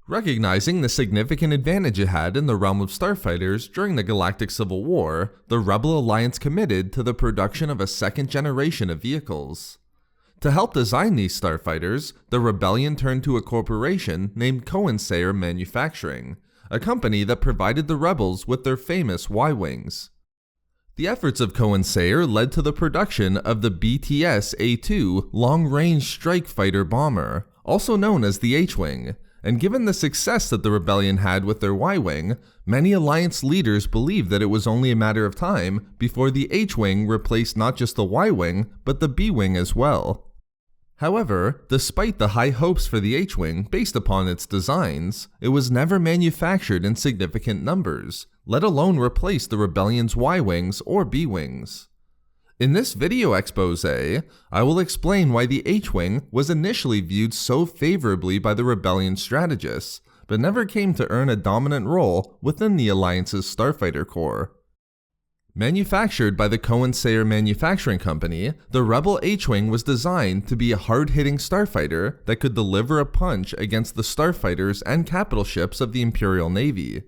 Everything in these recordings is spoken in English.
Recognizing the significant advantage it had in the realm of starfighters during the Galactic Civil War, the Rebel Alliance committed to the production of a second generation of vehicles. To help design these starfighters, the Rebellion turned to a corporation named Myhr Manufacturing, a company that provided the rebels with their famous Y-Wings. The efforts of Myhr led to the production of the BTS-A2 long-range strike fighter bomber, also known as the H-Wing, and given the success that the Rebellion had with their Y-Wing, many Alliance leaders believed that it was only a matter of time before the H-Wing replaced not just the Y-Wing, but the B-Wing as well. However, despite the high hopes for the H-Wing based upon its designs, it was never manufactured in significant numbers, let alone replace the Rebellion's Y-Wings or B-Wings. In this video expose, I will explain why the H-Wing was initially viewed so favorably by the Rebellion strategists, but never came to earn a dominant role within the Alliance's starfighter corps. Manufactured by the Myhr Manufacturing Company, the Rebel H-Wing was designed to be a hard-hitting starfighter that could deliver a punch against the starfighters and capital ships of the Imperial Navy.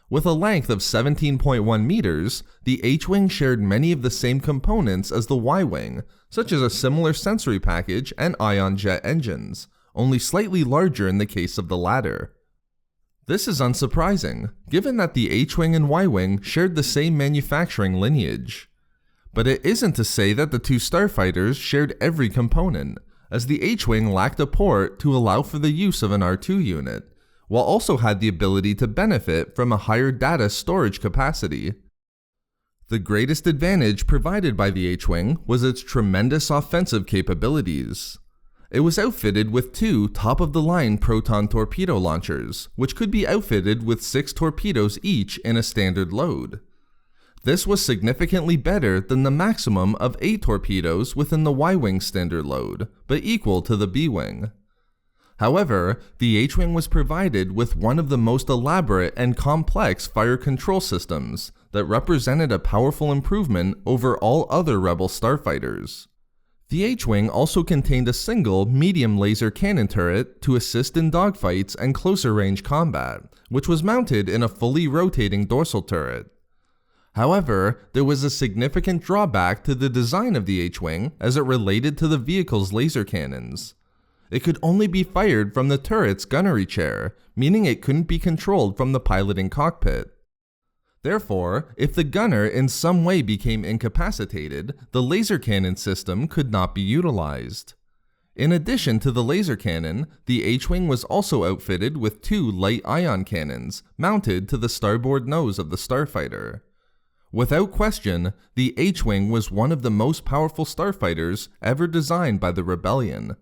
With a length of 17.1 meters, the H-Wing shared many of the same components as the Y-Wing, such as a similar sensory package and ion jet engines, only slightly larger in the case of the latter. This is unsurprising, given that the H-Wing and Y-Wing shared the same manufacturing lineage. But it isn't to say that the two starfighters shared every component, as the H-Wing lacked a port to allow for the use of an R2 unit, while also had the ability to benefit from a higher data storage capacity. The greatest advantage provided by the H-Wing was its tremendous offensive capabilities. It was outfitted with two top-of-the-line proton torpedo launchers, which could be outfitted with 6 torpedoes each in a standard load. This was significantly better than the maximum of 8 torpedoes within the Y-Wing standard load, but equal to the B-Wing. However, the H-Wing was provided with one of the most elaborate and complex fire control systems that represented a powerful improvement over all other Rebel starfighters. The H-Wing also contained a single medium laser cannon turret to assist in dogfights and closer range combat, which was mounted in a fully rotating dorsal turret. However, there was a significant drawback to the design of the H-Wing as it related to the vehicle's laser cannons. It could only be fired from the turret's gunnery chair, meaning it couldn't be controlled from the piloting cockpit. Therefore, if the gunner in some way became incapacitated, the laser cannon system could not be utilized. In addition to the laser cannon, the H-Wing was also outfitted with 2 light ion cannons mounted to the starboard nose of the starfighter. Without question, the H-Wing was one of the most powerful starfighters ever designed by the Rebellion.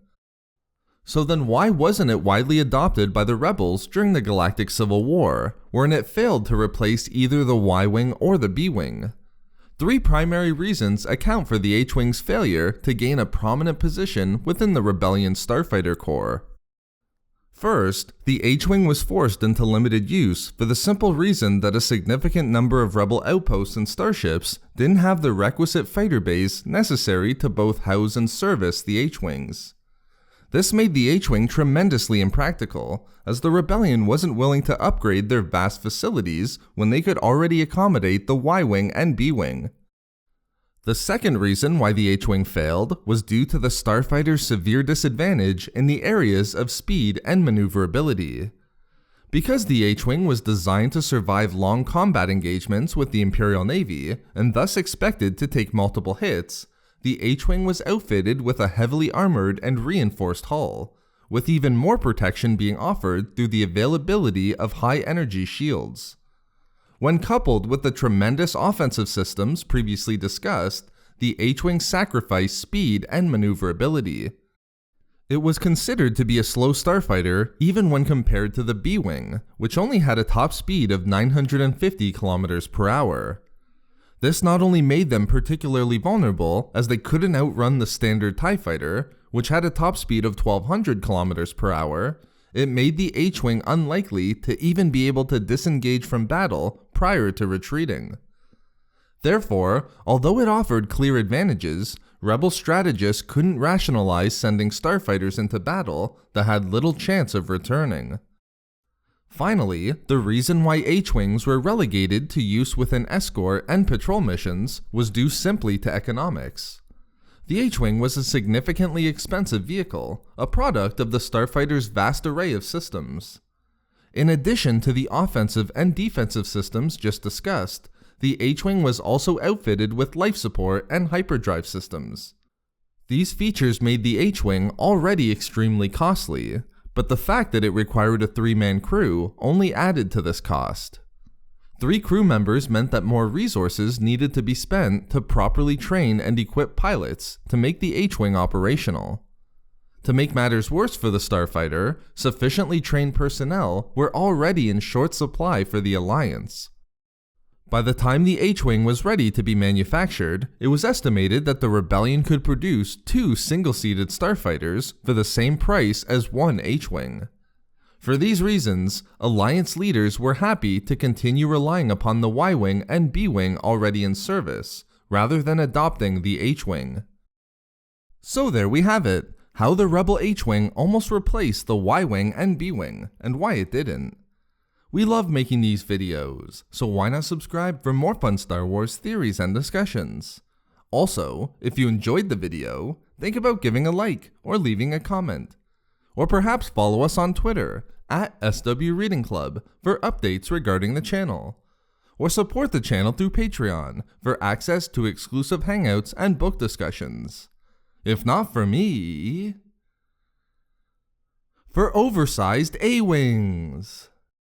So then why wasn't it widely adopted by the Rebels during the Galactic Civil War, wherein it failed to replace either the Y-Wing or the B-Wing? 3 primary reasons account for the H-Wing's failure to gain a prominent position within the Rebellion Starfighter Corps. First, the H-Wing was forced into limited use for the simple reason that a significant number of Rebel outposts and starships didn't have the requisite fighter bays necessary to both house and service the H-Wings. This made the H-Wing tremendously impractical, as the Rebellion wasn't willing to upgrade their vast facilities when they could already accommodate the Y-Wing and B-Wing. The second reason why the H-Wing failed was due to the starfighter's severe disadvantage in the areas of speed and maneuverability. Because the H-Wing was designed to survive long combat engagements with the Imperial Navy, and thus expected to take multiple hits, the H-Wing was outfitted with a heavily armored and reinforced hull, with even more protection being offered through the availability of high-energy shields. When coupled with the tremendous offensive systems previously discussed, the H-Wing sacrificed speed and maneuverability. It was considered to be a slow starfighter even when compared to the B-Wing, which only had a top speed of 950 km per hour. This not only made them particularly vulnerable, as they couldn't outrun the standard TIE fighter, which had a top speed of 1200 km per hour, it made the H-Wing unlikely to even be able to disengage from battle prior to retreating. Therefore, although it offered clear advantages, Rebel strategists couldn't rationalize sending starfighters into battle that had little chance of returning. Finally, the reason why H-Wings were relegated to use within escort and patrol missions was due simply to economics. The H-Wing was a significantly expensive vehicle, a product of the starfighter's vast array of systems. In addition to the offensive and defensive systems just discussed, the H-Wing was also outfitted with life support and hyperdrive systems. These features made the H-Wing already extremely costly, but the fact that it required a 3-man crew only added to this cost. 3 crew members meant that more resources needed to be spent to properly train and equip pilots to make the H-Wing operational. To make matters worse for the starfighter, sufficiently trained personnel were already in short supply for the Alliance. By the time the H-Wing was ready to be manufactured, it was estimated that the Rebellion could produce 2 single-seated starfighters for the same price as 1 H-Wing. For these reasons, Alliance leaders were happy to continue relying upon the Y-Wing and B-Wing already in service, rather than adopting the H-Wing. So there we have it, how the Rebel H-Wing almost replaced the Y-Wing and B-Wing, and why it didn't. We love making these videos, so why not subscribe for more fun Star Wars theories and discussions? Also, if you enjoyed the video, think about giving a like or leaving a comment. Or perhaps follow us on Twitter at SW Reading Club for updates regarding the channel. Or support the channel through Patreon for access to exclusive hangouts and book discussions. If not for me, for oversized A-Wings.